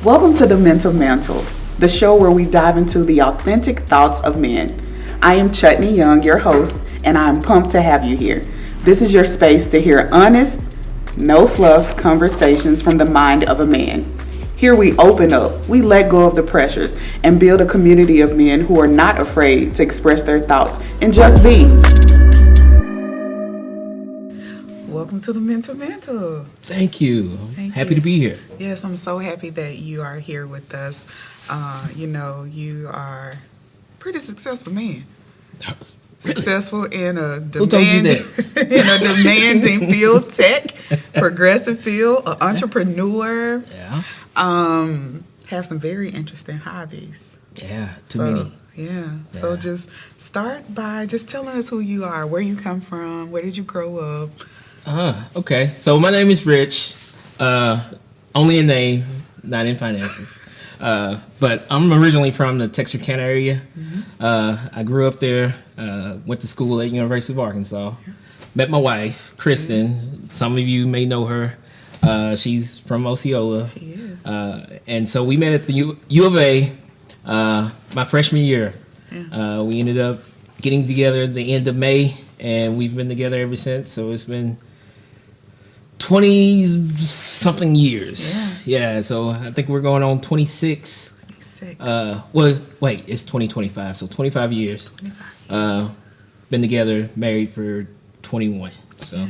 Welcome to the Mental Mantle, the show where we dive into the authentic thoughts of men. I am Chutney Young, your host, and I'm pumped to have you here. This is your space to hear honest, no fluff conversations from the mind of a man. Here we open up, we let go of the pressures, and build a community of men who are not afraid to express their thoughts and just be. Welcome to the Mental Mantle. Thank you. Happy to be here. Yes, I'm so happy that you are here with us. You are a pretty successful man. Really? Successful in a Who told you that? in a demanding field, tech, progressive field, an entrepreneur. Yeah. Have some very interesting hobbies. Yeah, too many. Yeah. So just start by just telling us who you are, where you come from, where did you grow up. Okay. So my name is Rich. Only in name, not in finances. But I'm originally from the Texarkana area. I grew up there, went to school at University of Arkansas. Met my wife, Kristen. Some of you may know her. She's from Osceola. She is. And so we met at the U of A my freshman year. Yeah. We ended up getting together at the end of May, and we've been together ever since. So it's been 20-something years. Yeah, so I think we're going on 26. Wait, it's 2025, so 25 years. 25 years. Been together, married for 21. So,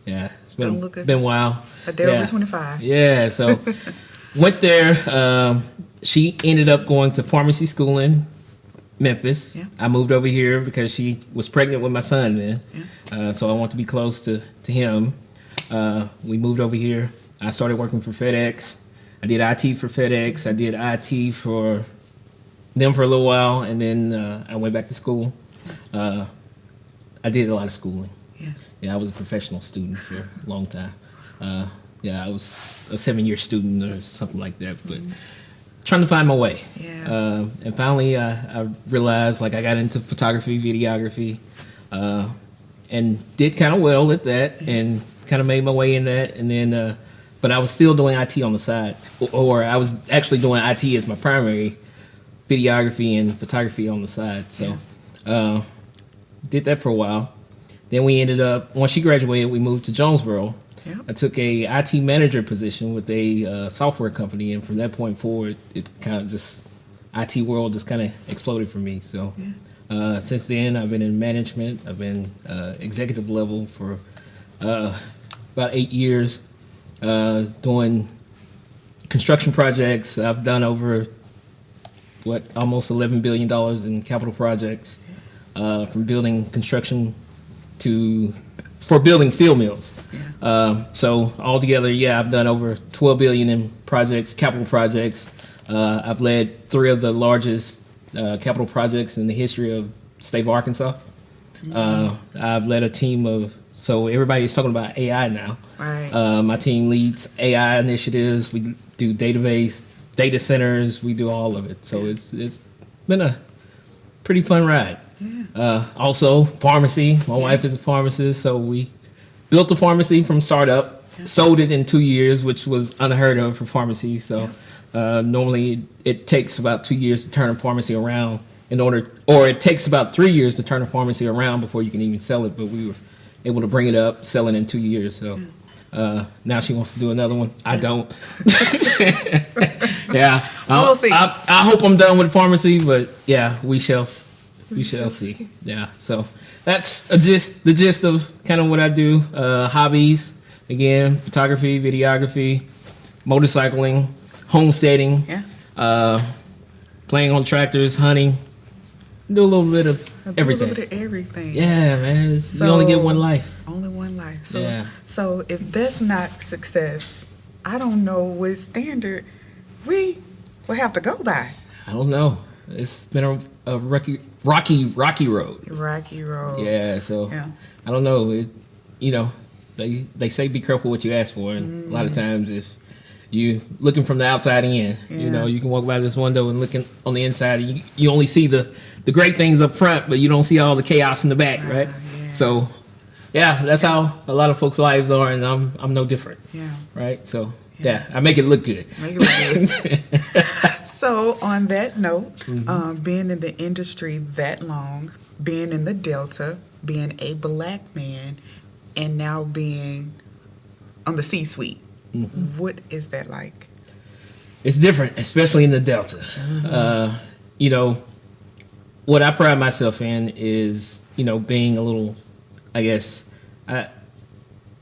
yeah it's been a while. A day over 25. Yeah, so went there. She ended up going to pharmacy school in Memphis. Yeah. I moved over here because she was pregnant with my son then. Yeah. So I want to be close to him. We moved over here. I started working for FedEx. I did IT for FedEx. I did IT for them for a little while, and then I went back to school. I did a lot of schooling. Yeah, I was a professional student for a long time. I was a 7-year student or something like that, but trying to find my way. Yeah. And finally, I realized I got into photography, videography, and did kind of well at that, and kind of made my way in that, and then, but I was still doing IT on the side, or I was actually doing IT as my primary, videography and photography on the side. So, did that for a while. Then we ended up, once she graduated, we moved to Jonesboro. Yeah. I took a IT manager position with a software company, and from that point forward, it kind of just, IT world just kind of exploded for me. So, since then, I've been in management. I've been executive level for about 8 years, doing construction projects. I've done over almost $11 billion in capital projects, from building construction for building steel mills. So altogether, I've done over $12 billion in projects, capital projects. I've led 3 of the largest capital projects in the history of the state of Arkansas. I've led a team of, so everybody's talking about AI now. Right. My team leads AI initiatives. We do database, data centers. We do all of it. So it's been a pretty fun ride. Yeah. Also, pharmacy. My wife is a pharmacist, so we built a pharmacy from startup, sold it in 2 years, which was unheard of for pharmacy. So normally it takes about 2 years to turn a pharmacy around or it takes about 3 years to turn a pharmacy around before you can even sell it. But we were able to bring it up, sell it in 2 years. So now she wants to do another one. I don't. We'll see. I hope I'm done with pharmacy, but we shall see. Yeah. So that's the gist of kind of what I do. Hobbies, again, photography, videography, motorcycling, homesteading, playing on tractors, hunting. Do a little bit of everything. A little bit of everything. Yeah, man. You only get one life. Only one life. So, so if that's not success, I don't know what standard we will have to go by. I don't know. It's been a rocky road. Rocky road. Yeah. So I don't know. They say be careful what you ask for, and a lot of times if you looking from the outside in, you can walk by this window and looking on the inside, and you only see the great things up front, but you don't see all the chaos in the back, right? Yeah. So, that's how a lot of folks' lives are, and I'm no different. Yeah. Right. So Yeah, I make it look good. Make it look good. So on that note, being in the industry that long, being in the Delta, being a black man, and now being on the C-suite, what is that like? It's different, especially in the Delta. You know, what I pride myself in is, you know, being a little, I guess,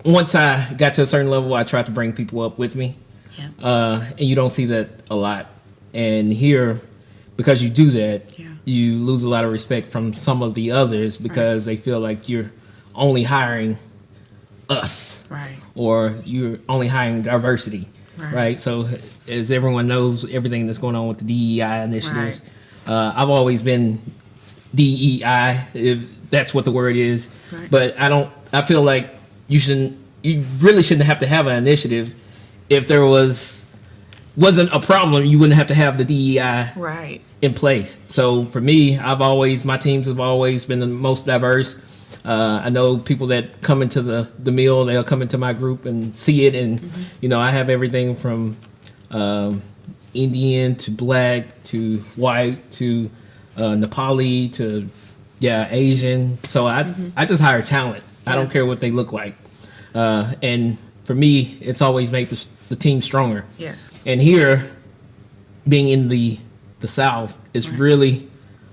once I got to a certain level, I tried to bring people up with me. Yeah. And you don't see that a lot. And here, because you do that, you lose a lot of respect from some of the others because they feel like you're only hiring us. Right. Or you're only hiring diversity. Right. So as everyone knows, everything that's going on with the DEI initiatives, I've always been DEI, if that's what the word is. Right. But I feel like you really shouldn't have to have an initiative. If there wasn't a problem, you wouldn't have to have the DEI in place. So for me, my teams have always been the most diverse. I know people that come into the mill, they'll come into my group and see it. And, you know, I have everything from Indian to black to white to Nepali to, Asian. So I just hire talent. I don't care what they look like. And for me, it's always made the team stronger. Yes. And here, being in the South, it's really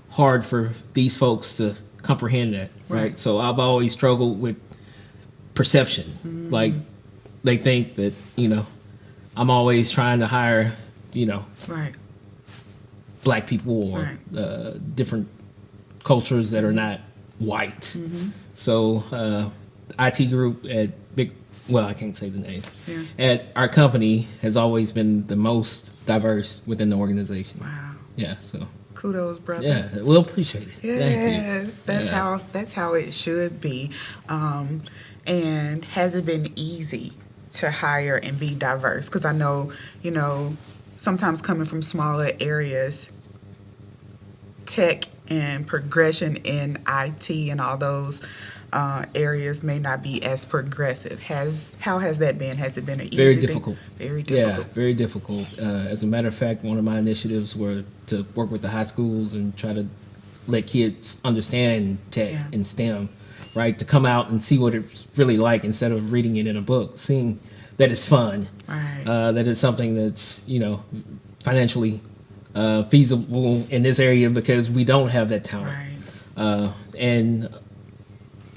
hard for these folks to comprehend that, right? So I've always struggled with perception. Like, they think that, you know, I'm always trying to hire, you know, black people or different cultures that are not white. So IT group at I can't say the name. At our company has always been the most diverse within the organization. Wow. Yeah, so kudos, brother. Yeah, we'll appreciate it. Yes, that's how it should be. And has it been easy to hire and be diverse? Because I know, you know, sometimes coming from smaller areas, tech and progression in IT and all those areas may not be as progressive. How has that been? Has it been an easy Very difficult. Thing? Very difficult. Yeah, very difficult. As a matter of fact, one of my initiatives were to work with the high schools and try to let kids understand tech and STEM, right? To come out and see what it's really like instead of reading it in a book, seeing that it's fun, that it's something that's, you know, financially feasible in this area because we don't have that talent. And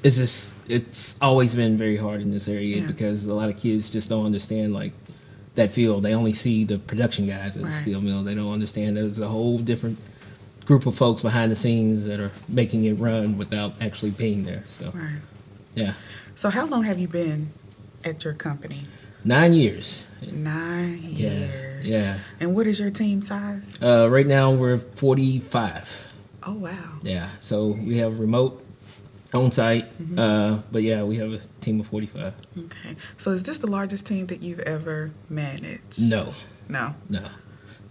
it's always been very hard in this area because a lot of kids just don't understand like that field. They only see the production guys at the steel mill. They don't understand there's a whole different group of folks behind the scenes that are making it run without actually being there. So, yeah. So how long have you been at your company? 9 years. 9 years. Yeah. And what is your team size? Right now we're 45. Oh, wow. Yeah. So we have remote on site, but yeah, we have a team of 45. Okay. So is this the largest team that you've ever managed? No. No? No.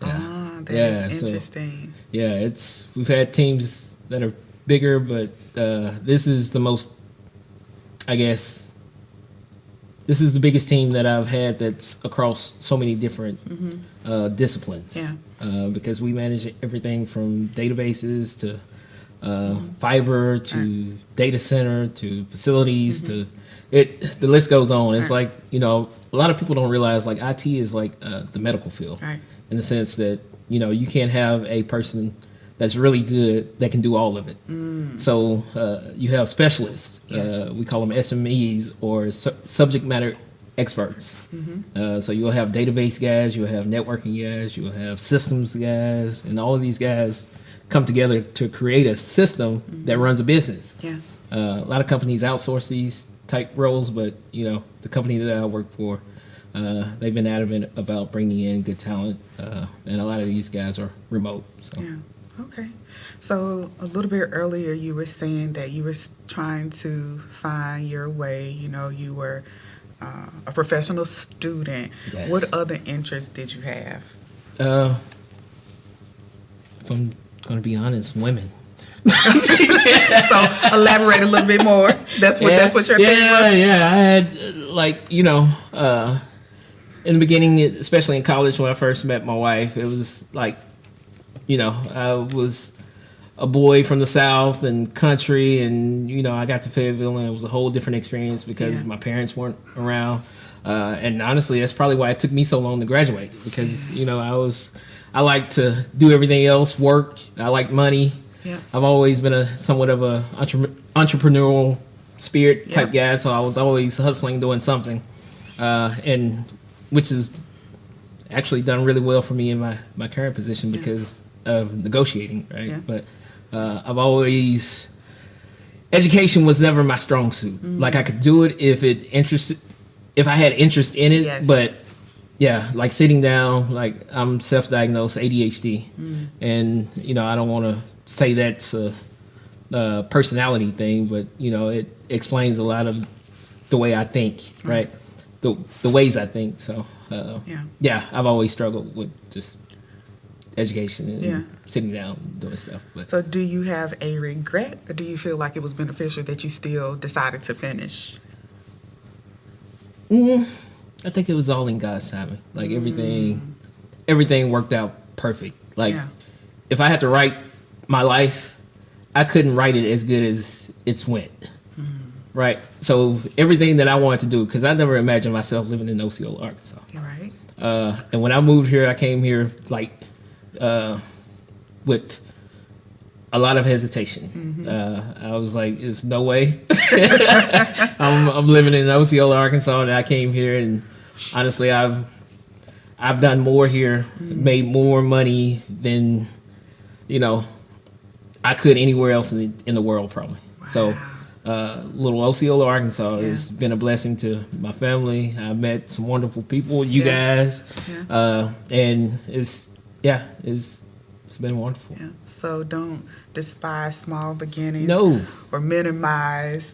Yeah. That is interesting. So, we've had teams that are bigger, but this is the most, I guess, this is the biggest team that I've had that's across so many different disciplines. Yeah. Because we manage everything from databases to fiber to data center to facilities to the list goes on. It's like, you know, a lot of people don't realize like IT is like the medical field in the sense that, you know, you can't have a person that's really good that can do all of it. So you have specialists. We call them SMEs or subject matter experts. So you'll have database guys, you'll have networking guys, you'll have systems guys, and all of these guys come together to create a system that runs a business. A lot of companies outsource these type roles, but you know, the company that I work for, they've been adamant about bringing in good talent, and a lot of these guys are remote. So. Yeah. Okay. So a little bit earlier, you were saying that you were trying to find your way. You know, you were a professional student. Yes. What other interests did you have? If I'm going to be honest, women. So elaborate a little bit more. That's what your thing was? Yeah. I had, like, you know, in the beginning, especially in college when I first met my wife, it was like, I was a boy from the South and country, and I got to Fayetteville, and it was a whole different experience because my parents weren't around. And honestly, that's probably why it took me so long to graduate, because I like to do everything else, work. I like money. Yeah. I've always been somewhat of a entrepreneurial spirit type guy, so I was always hustling, doing something, and which has actually done really well for me in my current position because of negotiating, right? Yeah. But education was never my strong suit. Mm-hmm. Like I could do it if I had interest in it, but like sitting down, like I'm self-diagnosed ADHD, and I don't want to say that's a personality thing, but it explains a lot of the way I think, right? The ways I think. So I've always struggled with just education and sitting down and doing stuff. But so do you have a regret, or do you feel like it was beneficial that you still decided to finish? I think it was all in God's timing. Like everything worked out perfect. Like if I had to write my life, I couldn't write it as good as it's went. Right. So everything that I wanted to do, because I never imagined myself living in Osceola, Arkansas. Right. And when I moved here, I came here like with a lot of hesitation. I was like, "There's no way I'm living in Osceola, Arkansas." And I came here, and honestly, I've done more here, made more money than I could anywhere else in the world, probably. Wow. So, little Osceola, Arkansas has been a blessing to my family. I met some wonderful people, you guys, and it's been wonderful. Yeah. So don't despise small beginnings. No. Or minimize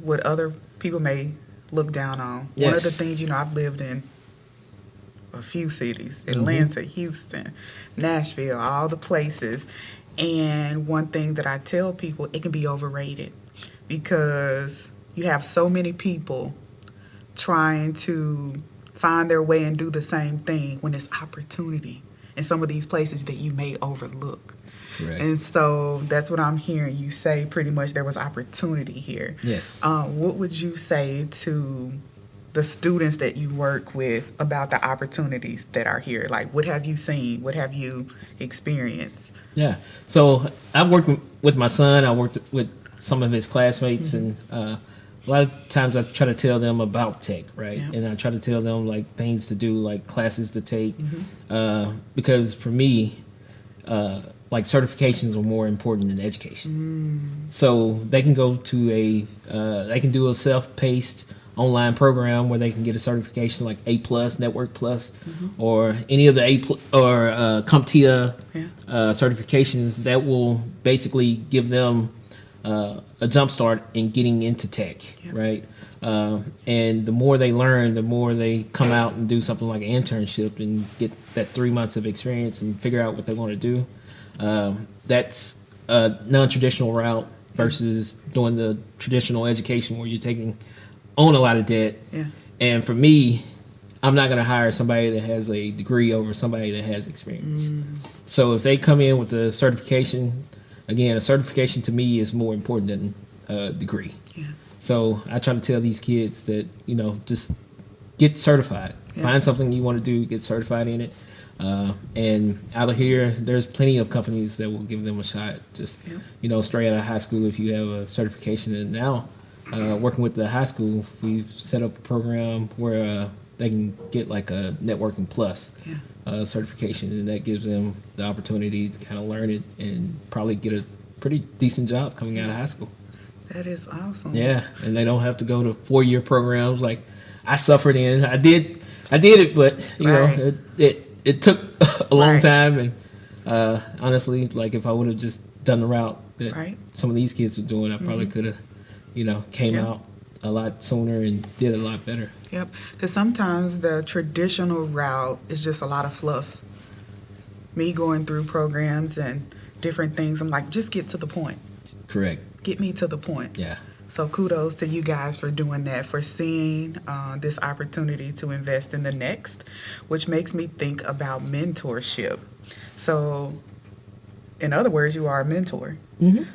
what other people may look down on. Yes. One of the things, I've lived in a few cities, Atlanta, Houston, Nashville, all the places. And one thing that I tell people, it can be overrated because you have so many people trying to find their way and do the same thing when it's opportunity in some of these places that you may overlook. Correct. And so that's what I'm hearing you say. Pretty much there was opportunity here. Yes. What would you say to the students that you work with about the opportunities that are here? Like, what have you seen? What have you experienced? Yeah. So I've worked with my son. I worked with some of his classmates, and a lot of times I try to tell them about tech, right? Yeah. And I try to tell them like things to do, like classes to take, because for me, like certifications are more important than education. So they can go to they can do a self-paced online program where they can get a certification like A+, Network Plus, or any of the CompTIA certifications that will basically give them a jump start in getting into tech, right? And the more they learn, the more they come out and do something like an internship and get that 3 months of experience and figure out what they want to do. That's a non-traditional route versus doing the traditional education where you're taking on a lot of debt. Yeah. And for me, I'm not going to hire somebody that has a degree over somebody that has experience. So if they come in with a certification, again, a certification to me is more important than a degree. Yeah. So I try to tell these kids that, just get certified. Yeah. Find something you want to do, get certified in it. And out of here, there's plenty of companies that will give them a shot. Just, straight out of high school, if you have a certification. And now, working with the high school, we've set up a program where they can get like a Networking Plus certification, and that gives them the opportunity to kind of learn it and probably get a pretty decent job coming out of high school. That is awesome. Yeah, and they don't have to go to 4-year programs like I suffered in. I did it, but it took a long time, and honestly, like if I would have just done the route that some of these kids are doing, I probably could have, came out a lot sooner and did a lot better. Yep, because sometimes the traditional route is just a lot of fluff. Me going through programs and different things, I'm like, just get to the point. Correct. Get me to the point. Yeah. So kudos to you guys for doing that, for seeing this opportunity to invest in the next, which makes me think about mentorship. So, in other words, you are a mentor. Who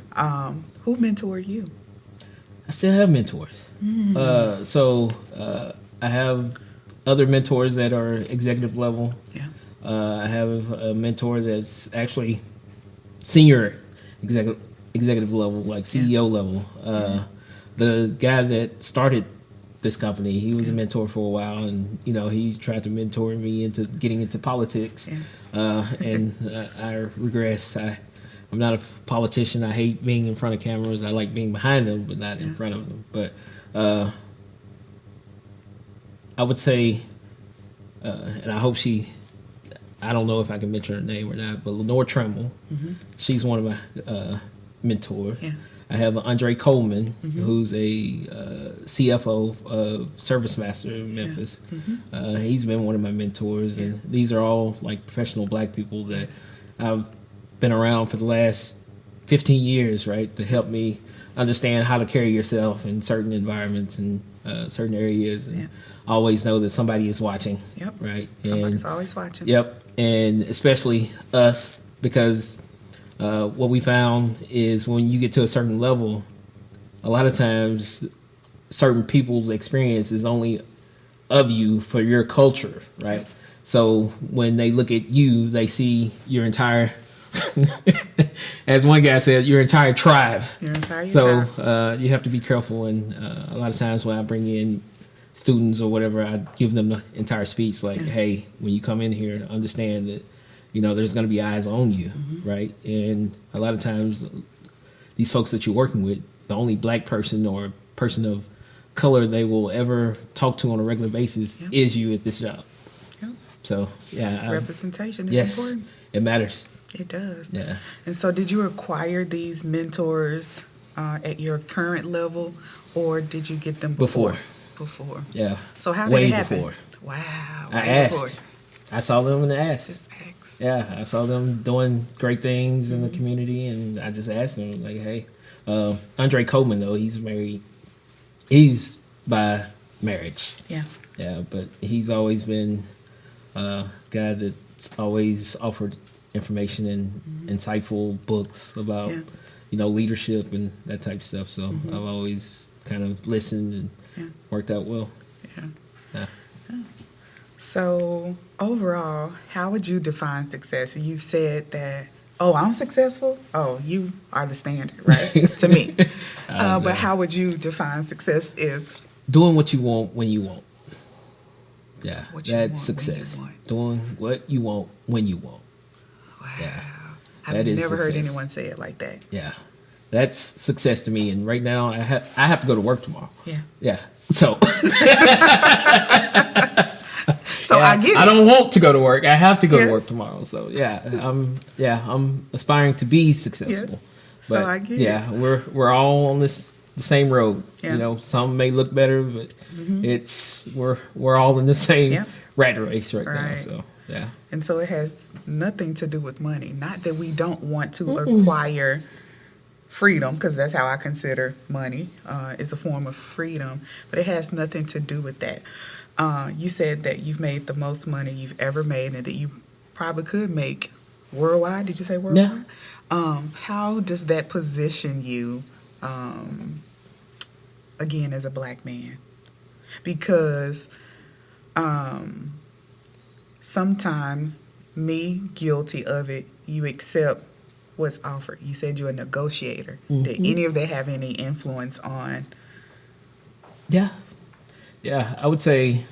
mentored you? I still have mentors. I have other mentors that are executive level. Yeah. I have a mentor that's actually senior executive level, like CEO level. The guy that started this company, he was a mentor for a while, and he tried to mentor me into getting into politics. And I regress. I'm not a politician. I hate being in front of cameras. I like being behind them, but not in front of them. But I would say, and I hope I don't know if I can mention her name or not, but Lenore Tremble, she's one of my mentors. Yeah. I have Andre Coleman, who's a CFO of Service Master in Memphis. He's been one of my mentors, and these are all like professional Black people that I've been around for the last 15 years, right, to help me understand how to carry yourself in certain environments and certain areas, and always know that somebody is watching. Yep. Right. Somebody's always watching. Yep. And especially us, because what we found is when you get to a certain level, a lot of times certain people's experience is only of you for your culture, right? So when they look at you, they see your entire, as one guy said, your entire tribe. You have to be careful. And a lot of times when I bring in students or whatever, I give them the entire speech like, hey, when you come in here, understand that there's going to be eyes on you, right? And a lot of times, these folks that you're working with, the only Black person or person of color they will ever talk to on a regular basis is you at this job. Yep. So, representation is important. It matters. It does. Yeah. And so, did you acquire these mentors at your current level, or did you get them before? Before. Yeah. So how did it happen? Before. Wow. I asked. I saw them and asked. Just asked. Yeah, I saw them doing great things in the community, and I just asked them, like, hey, Andre Coleman, though, he's married. He's by marriage. Yeah. Yeah, but he's always been a guy that's always offered information and insightful books about, leadership and that type of stuff. So I've always kind of listened and worked out well. Yeah. So overall, how would you define success? You've said that, I'm successful. Oh, you are the standard, right? To me. But how would you define success if? Doing what you want when you want. Yeah, that's success. Doing what you want when you want. Wow. Yeah, I've never heard anyone say it like that. Yeah, that's success to me. And right now, I have to go to work tomorrow. Yeah. Yeah. So. I get it. I don't want to go to work. I have to go to work tomorrow. So I'm aspiring to be successful. Yes. But I get it. We're all on the same road. Yeah. Some may look better, but we're all in the same rat race right now. So And so it has nothing to do with money. Not that we don't want to acquire freedom, because that's how I consider money. Is a form of freedom, but it has nothing to do with that. You said that you've made the most money you've ever made, and that you probably could make worldwide. Did you say worldwide? Yeah. How does that position you, again, as a Black man? Because sometimes, me guilty of it, you accept what's offered. You said you're a negotiator. Did any of that have any influence on? Yeah, I would say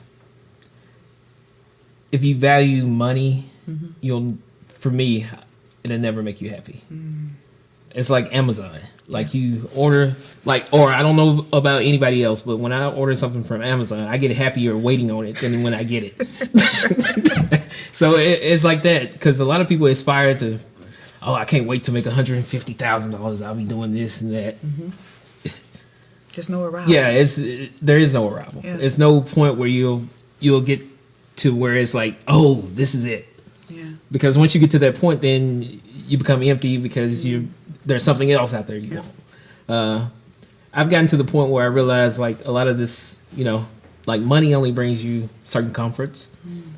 if you value money, for me, it'll never make you happy. It's like Amazon. Like you order, or I don't know about anybody else, but when I order something from Amazon, I get happier waiting on it than when I get it. So it's like that, because a lot of people aspire to, I can't wait to make $150,000. I'll be doing this and that. There's no arrival. Yeah, there is no arrival. Yeah. It's no point where you'll get to where it's like, this is it. Yeah. Because once you get to that point, then you become empty because there's something else out there you want. I've gotten to the point where I realize like a lot of this, like money only brings you certain comforts.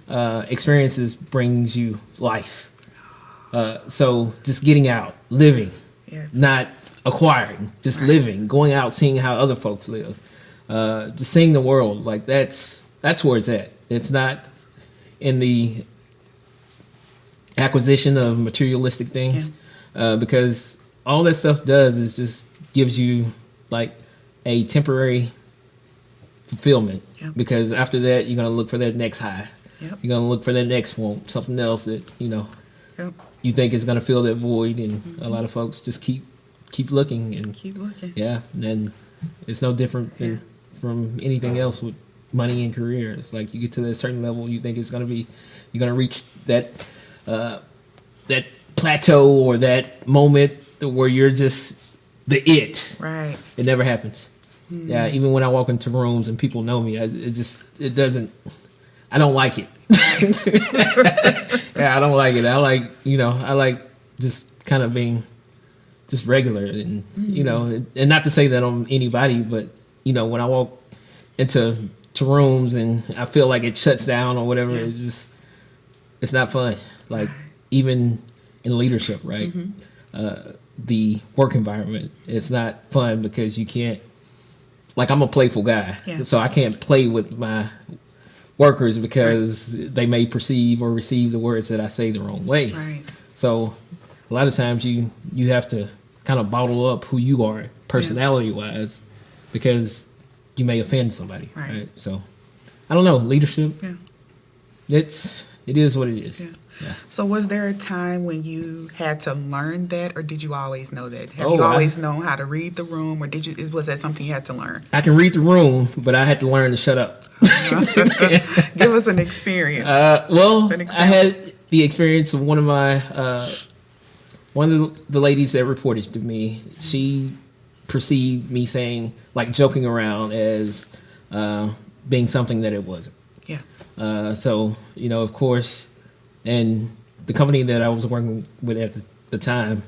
Experiences brings you life. So just getting out, living, not acquiring, just living, going out, seeing how other folks live, just seeing the world. Like that's where it's at. It's not in the acquisition of materialistic things, because all that stuff does is just gives you like a temporary fulfillment. Because after that, you're gonna look for that next high. You're gonna look for that next one, something else that you think is gonna fill that void, and a lot of folks just keep looking and keep looking. Yeah, and it's no different than from anything else with money and career. It's like you get to that certain level, you think it's gonna be, you're gonna reach that that plateau or that moment where you're just the it. Right. It never happens. Yeah, even when I walk into rooms and people know me, it doesn't. I don't like it. Yeah, I don't like it. I like just kind of being just regular, and and not to say that I'm anybody, but when I walk into rooms and I feel like it shuts down or whatever, it's not fun. Like even in leadership, right? The work environment, it's not fun because you can't. Like I'm a playful guy, so I can't play with my workers because they may perceive or receive the words that I say the wrong way. Right. So a lot of times you have to kind of bottle up who you are personality wise, because you may offend somebody. Right. So I don't know, leadership. Yeah. It is what it is. Yeah. Yeah. So was there a time when you had to learn that, or did you always know that? Have you always known how to read the room, or was that something you had to learn? I can read the room, but I had to learn to shut up. Give us an experience. I had the experience of one of the ladies that reported to me. She perceived me saying, like, joking around as being something that it wasn't. Yeah. So, of course, and the company that I was working with at the time,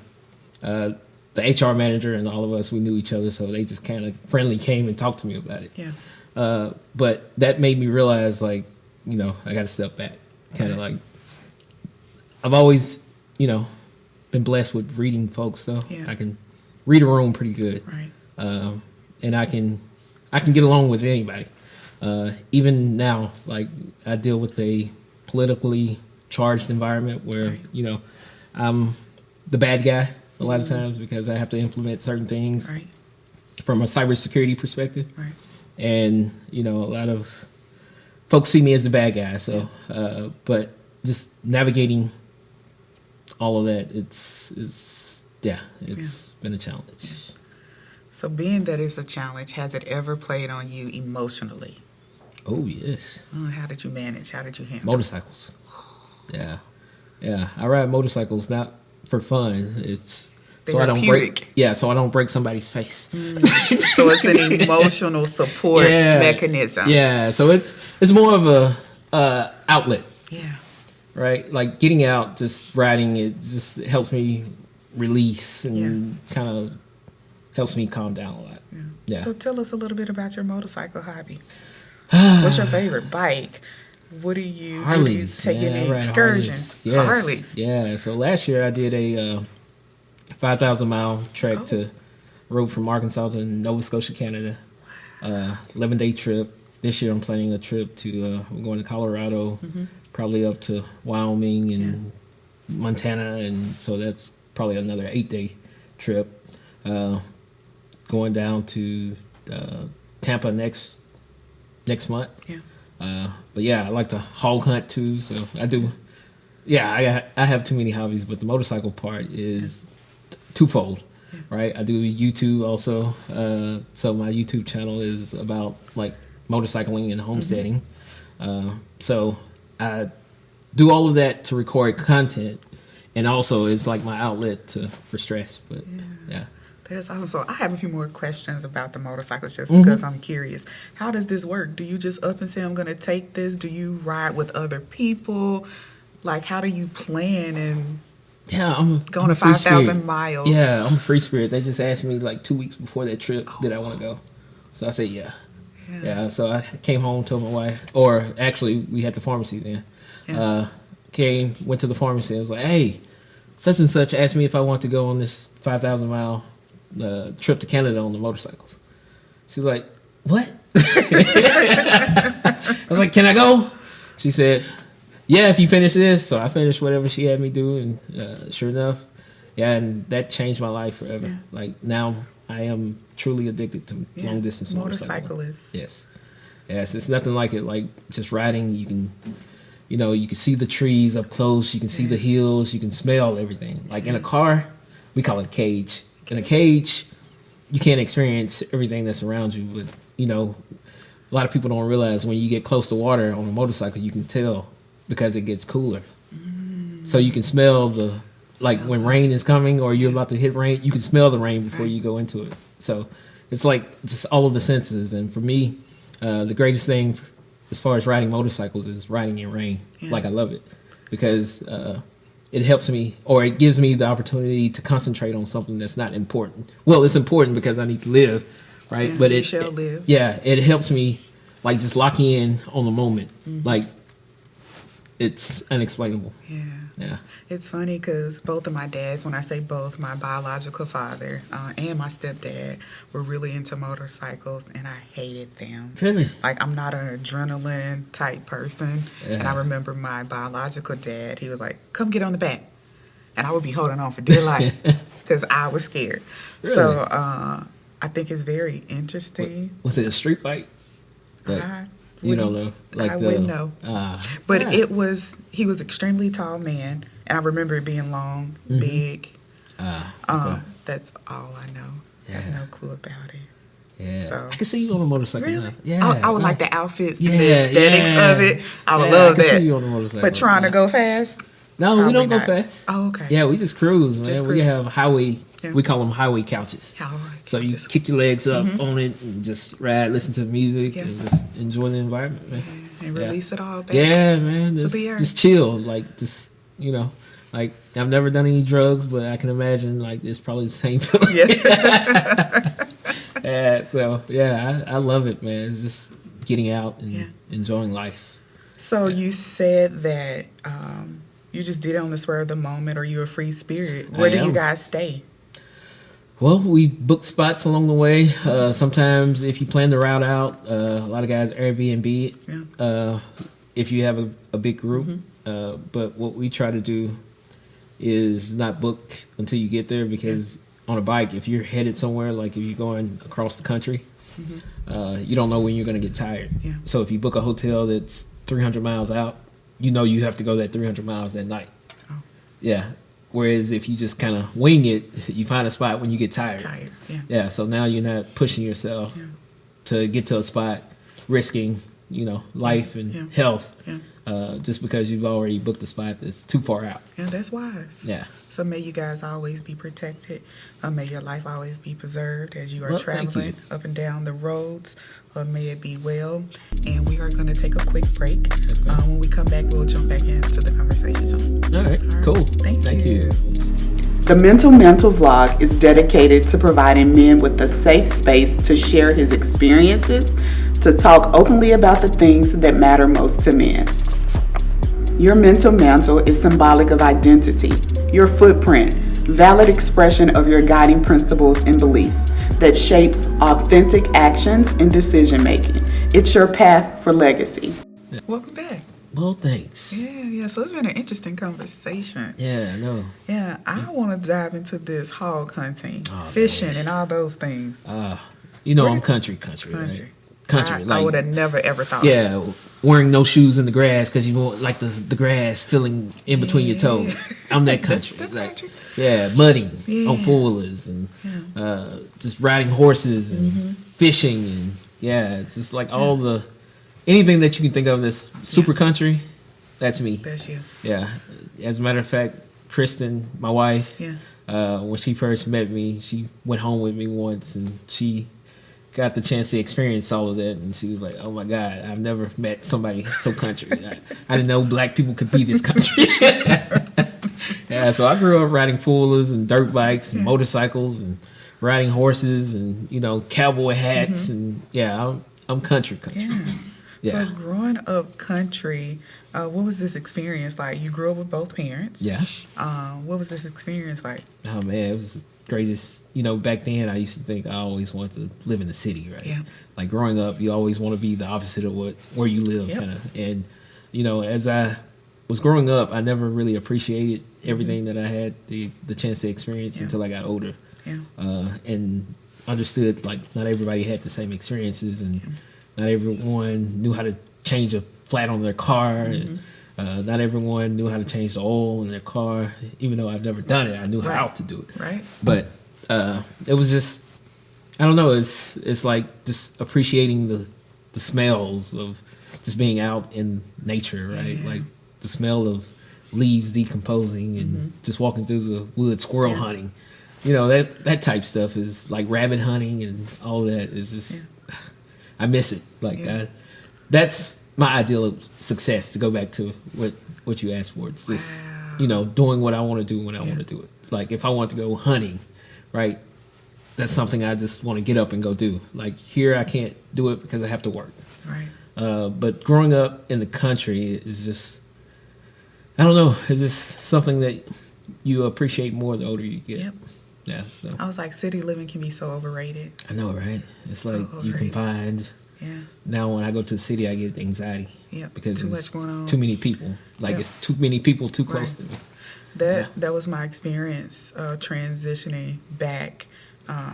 the HR manager and all of us, we knew each other, so they just kind of friendly came and talked to me about it. Yeah. But that made me realize, like, I got to step back. Kind of like, I've always, been blessed with reading folks, so I can read a room pretty good. Right. And I can get along with anybody. Even now, like, I deal with a politically charged environment where, I'm the bad guy a lot of times because I have to implement certain things from a cybersecurity perspective. Right. And, a lot of folks see me as the bad guy. So, but just navigating all of that, it's been a challenge. So being that it's a challenge, has it ever played on you emotionally? Oh, yes. How did you manage? How did you handle motorcycles? Yeah. Yeah. I ride motorcycles not for fun. It's so I don't break. Yeah, so I don't break somebody's face. So it's an emotional support mechanism. Yeah. So it's more of a outlet. Yeah. Right. Like getting out, just riding, it just helps me release and kind of helps me calm down a lot. Yeah. So tell us a little bit about your motorcycle hobby. What's your favorite bike? What do you take any excursions? Harleys. Yes. Harleys. Yeah. So last year I did a 5,000-mile trek rode from Arkansas to Nova Scotia, Canada. 11-day trip. This year I'm planning a trip to we're going to Colorado, probably up to Wyoming and Montana, and so that's probably another 8-day trip. Going down to Tampa next month. Yeah. But yeah, I like to hog hunt too, so I do. Yeah, I have too many hobbies, but the motorcycle part is twofold, right? I do YouTube also. So my YouTube channel is about like motorcycling and homesteading. So I do all of that to record content, and also it's like my outlet for stress. But yeah. That's awesome. So I have a few more questions about the motorcycles just because I'm curious. How does this work? Do you just up and say, I'm going to take this? Do you ride with other people? Like, how do you plan and Yeah, I'm going a to free 5,000 spirit. miles. Yeah, I'm a free spirit. They just asked me like 2 weeks before that trip that I want to go. So I said, yeah. So I came home, told my wife, or actually we had the pharmacy then. Yeah. Went to the pharmacy and was like, hey, such and such asked me if I want to go on this 5,000 mile trip to Canada on the motorcycles. She's like, what? I was like, can I go? She said, yeah, if you finish this. So I finished whatever she had me do, and sure enough, and that changed my life forever. Yeah. Like now I am truly addicted to long distance motorcyclists. Yes, it's nothing like it. Like just riding, you can see the trees up close, you can see the hills, you can smell everything. Like in a car, we call it a cage. In a cage, you can't experience everything that's around you, but a lot of people don't realize when you get close to water on a motorcycle, you can tell because it gets cooler. So you can smell when rain is coming or you're about to hit rain, you can smell the rain before you go into it. So it's like just all of the senses. And for me, the greatest thing as far as riding motorcycles is riding in rain. Like I love it because it helps me, or it gives me the opportunity to concentrate on something that's not important. Well, it's important because I need to live, right? Yeah, but you shall live. Yeah, it helps me like just locking in on the moment. Like it's unexplainable. Yeah. It's funny because both of my dads, when I say both, my biological father and my stepdad were really into motorcycles, and I hated them. Really? Like, I'm not an adrenaline type person. Yeah. And I remember my biological dad, he was like, come get on the back. And I would be holding on for dear life because I was scared. Really? So I think it's very interesting. Was it a street bike? You don't know? I wouldn't know. But he was extremely tall man, and I remember it being long, big. Okay. That's all I know. I have no clue about it. Yeah. So, I can see you on a motorcycle. really? Now. Yeah. I would like the outfits and the aesthetics of it. I would love I that. can see you on a motorcycle. But trying to go fast? No, we don't Probably go not. fast. Oh, okay. Yeah, we just cruise, man. Just We cruise. have highway. Yeah. We call them highway couches. So you kick your legs up on it and just ride, listen to music, and just enjoy the environment, man. And release it all back. Yeah, man. to the earth. Just chill, like just like I've never done any drugs, but I can imagine like it's probably the same feeling. Yeah. So I love it, man. It's just getting out and enjoying life. So you said that you just did it on the spur of the moment, or you're a free spirit. Where do you guys stay? Well, we book spots along the way. Sometimes if you plan the route out, a lot of guys Airbnb it if you have a big group. But what we try to do is not book until you get there, because on a bike, if you're headed somewhere, like if you're going across the country, you don't know when you're going to get tired. Yeah. So if you book a hotel that's 300 miles out, you have to go that 300 miles that night. Oh. Yeah. Whereas if you just kind of wing it, you find a spot when you get tired. Yeah. So now you're not pushing yourself to get to a spot, risking, life and health, just because you've already booked a spot that's too far out. Yeah, that's wise. Yeah. So may you guys always be protected. May your life always be preserved as you are Thank you. traveling up and down the roads. May it be well. And we are going to take a quick break. Okay. When we come back, we'll jump back into the conversation. So, All right. Cool. Thank you. The Mental vlog is dedicated to providing men with a safe space to share his experiences, to talk openly about the things that matter most to men. Your mental mantle is symbolic of identity, your footprint, valid expression of your guiding principles and beliefs that shapes authentic actions and decision making. It's your path for legacy. Welcome back. Well, thanks. Yeah. So it's been an interesting conversation. Yeah, I know. Yeah, I want to dive into this hog hunting, fishing, and all those things. I'm country, right? Country. I would have never ever thought. Yeah, wearing no shoes in the grass because you want like the grass filling in between your toes. I'm that country. That's country. Yeah, mudding on four-wheelers and just riding horses and fishing and it's just like all anything that you can think of that's super country. That's me. That's you. Yeah. As a matter of fact, Kristen, my wife, when she first met me, she went home with me once and she got the chance to experience all of that, and she was like, "Oh my God, I've never met somebody so country. I didn't know black people could be this country." Yeah, so I grew up riding foolers and dirt bikes and motorcycles and riding horses and cowboy hats and I'm country. Yeah. Yeah. So growing up country, what was this experience like? You grew up with both parents. Yeah. What was this experience like? Oh man, it was the greatest. Back then I used to think I always wanted to live in the city, right? Yeah. Like growing up, you always want to be the opposite of where you live, Yep. kind of. And as I was growing up, I never really appreciated everything that I had the chance to experience until I got older. Yeah. And understood like not everybody had the same experiences, and not everyone knew how to change a flat on their car, and not everyone knew how to change the oil in their car. Even though I've never done it, I knew how to do it. Right. But it was just, I don't know. It's like just appreciating the smells of just being out in nature, right? Yeah. Like the smell of leaves decomposing and just walking through the woods, squirrel hunting. That type stuff is like rabbit hunting and all that is just, I miss it. Like that's my ideal of success, to go back to what you asked for. It's just, doing what I want to do when I want to do it. Like if I want to go hunting, right? That's something I just want to get up and go do. Like here, I can't do it because I have to work. Right. But growing up in the country is just, I don't know, it's just something that you appreciate more the older you get. Yep. Yeah. So I was like, city living can be so overrated. I know, right? It's So like you overrated. confined. Yeah. Now when I go to the city, I get anxiety. Yep. Because Too it's much going on. too many people. Like Yep. it's too many people too close to me. That was my experience transitioning back.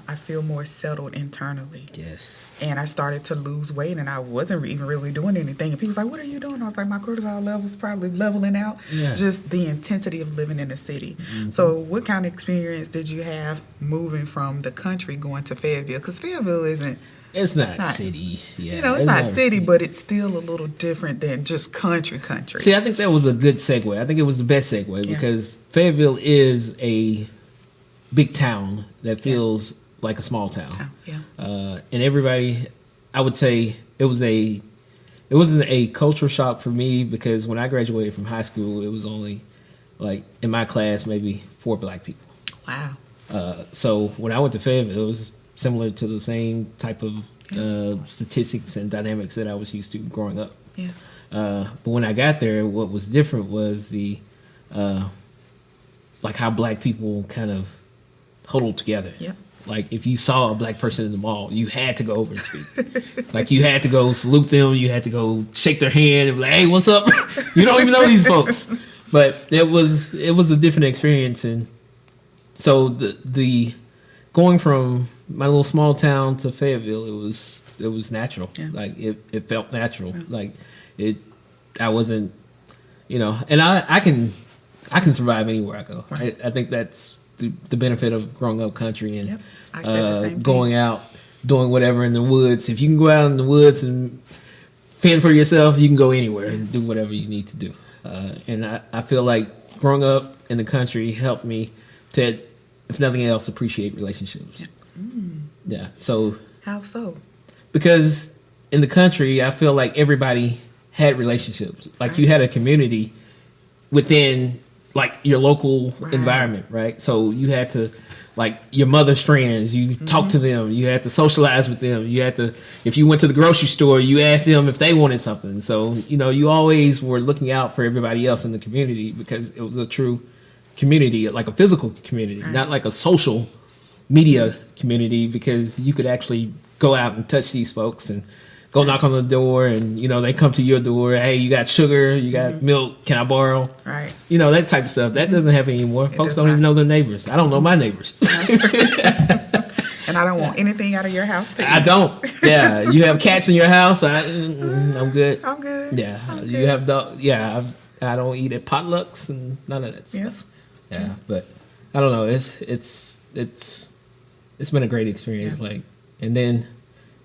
I feel more settled internally. Yes. And I started to lose weight, and I wasn't even really doing anything. And people was like, "What are you doing?" I was like, "My cortisol levels probably leveling out." Yeah. Just the intensity of living in the city. So, what kind of experience did you have moving from the country going to Fayetteville? Because Fayetteville isn't, It's not Not- city. Yeah. it's not city, but it's still a little different than just country. See, I think that was a good segue. I think it was the best segue because Fayetteville is a big town that feels like a small town. Yeah. And everybody, I would say it wasn't a culture shock for me because when I graduated from high school, it was only like in my class, maybe 4 black people. Wow. So when I went to Fayetteville, it was similar to the same type of statistics and dynamics that I was used to growing up. Yeah. But when I got there, what was different was the like how black people kind of huddled together. Yep. Like if you saw a black person in the mall, you had to go over and speak. Like you had to go salute them, you had to go shake their hand and be like, "Hey, what's up?" You don't even know these folks. But it was a different experience, and so the going from my little small town to Fayetteville, it was natural. Yeah. Like it felt natural. Like I wasn't, and I can survive anywhere I go. Right. I think that's the benefit of growing up country and Yep. I said the same going thing. out, doing whatever in the woods. If you can go out in the woods and fend for yourself, you can go anywhere and do whatever you need to do. And I feel like growing up in the country helped me to, if nothing else, appreciate relationships. Yeah. So How so? because in the country, I feel like everybody had relationships. Like you had a community within like your local environment, right? So you had to, like your mother's friends, you talked to them, you had to socialize with them, you had to, if you went to the grocery store, you asked them if they wanted something. So, you always were looking out for everybody else in the community because it was a true community, like a physical community, not like a social media community, because you could actually go out and touch these folks and go knock on the door and, they come to your door. Hey, you got sugar, you got milk, can I borrow? Right. That type of stuff. That doesn't happen anymore. Folks does don't even not. know their neighbors. I don't know my neighbors. And I don't want anything out of your house too. I don't. Yeah. You have cats in your house. I'm good. I'm good. Yeah. I'm You good. have dog. Yeah. I don't eat at potlucks and none of that Yeah. stuff. Yeah. But I don't know. It's been a great experience. Yeah. Like, and then,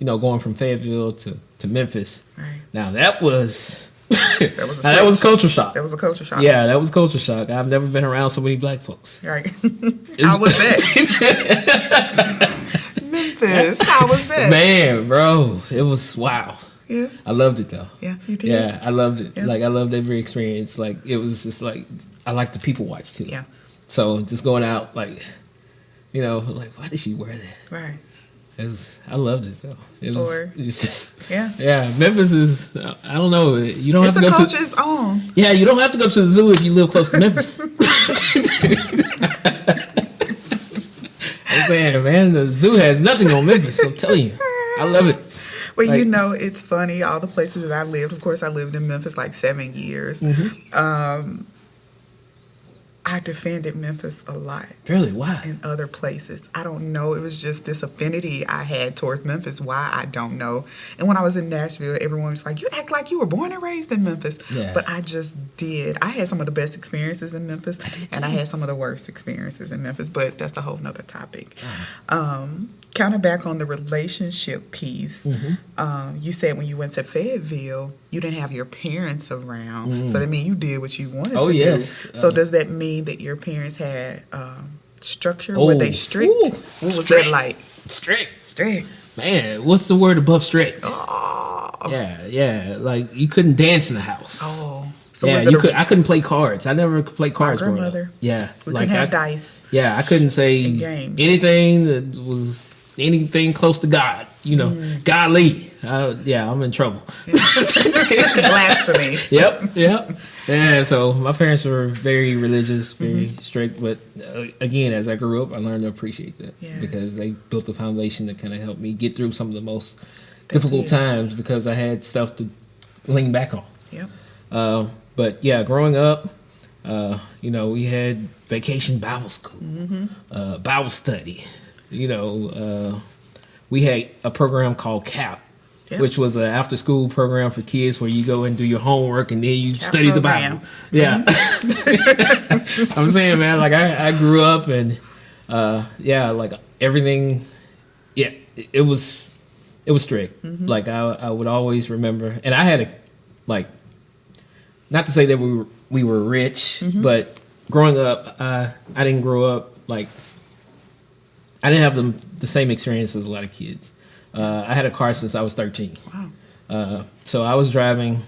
going from Fayetteville to Memphis. Right. Now that was That was a that was switch. culture shock. That was a culture shock. Yeah, that was culture shock. I've never been around so many black folks. Right. How was that? Memphis. How was that? Man, bro, it was wow. Yeah. I loved it though. Yeah, you did. Yeah, I loved it. Yeah. Like I loved every experience. Like it was just like I like the people watch too. Yeah. So just going out, like, you know, like why did she wear that? Right. I loved it though. It's just Yeah. Memphis is I don't know. You don't It's have a to go culture to its own. yeah. You don't have to go to the zoo if you live close to Memphis. I'm saying, man, the zoo has nothing on Memphis. I'm telling you, I love it. But Like- you know, it's funny. All the places that I lived. Of course, I lived in Memphis like 7 years. Mm-hmm. I defended Memphis a lot. Really, why? In other places. I don't know. It was just this affinity I had towards Memphis. Why, I don't know. And when I was in Nashville, everyone was like, you act like you were born and raised in Memphis. Yeah. But I just did. I had some of the best experiences in Memphis. And I had some of the worst experiences in Memphis. But that's a whole nother topic. Kind of back on the relationship piece. You said when you went to Fayetteville, you didn't have your parents around. So that means you did what you wanted to yes. do. So does that mean that your parents had structure? Were they strict? Ooh, What was strict. that like? Strict. Strict. Man, what's the word above strict? Oh. Yeah. Like you couldn't dance in the house. Oh. So Yeah, was it I couldn't play cards. I never could play cards growing up. grandmother. Yeah, We like couldn't have I, dice. yeah, I couldn't say And games. anything that was anything close to God. You know, godly. Yeah, I'm in trouble. Blasphemy. Yep. Yeah, so my parents were very religious, very strict. But again, as I grew up, I learned to appreciate that Yes. because they built a foundation that kind of helped me get through some of the most difficult did. times because I had stuff to lean back on. Yep. But yeah, growing up, you know, we had vacation Bible school, Bible study. You know, we had a program called CAP, Yep. which was an after-school program for kids where you go and do your homework and then you CAP study program. the Bible. Yeah, I'm saying, man, like I grew up and yeah, like everything. Yeah, it was strict. Like I would always remember, and I had a like. Not to say that we were rich, but growing up, I didn't grow up like I didn't have the same experience as a lot of kids. I had a car since I was 13. Wow. So I was driving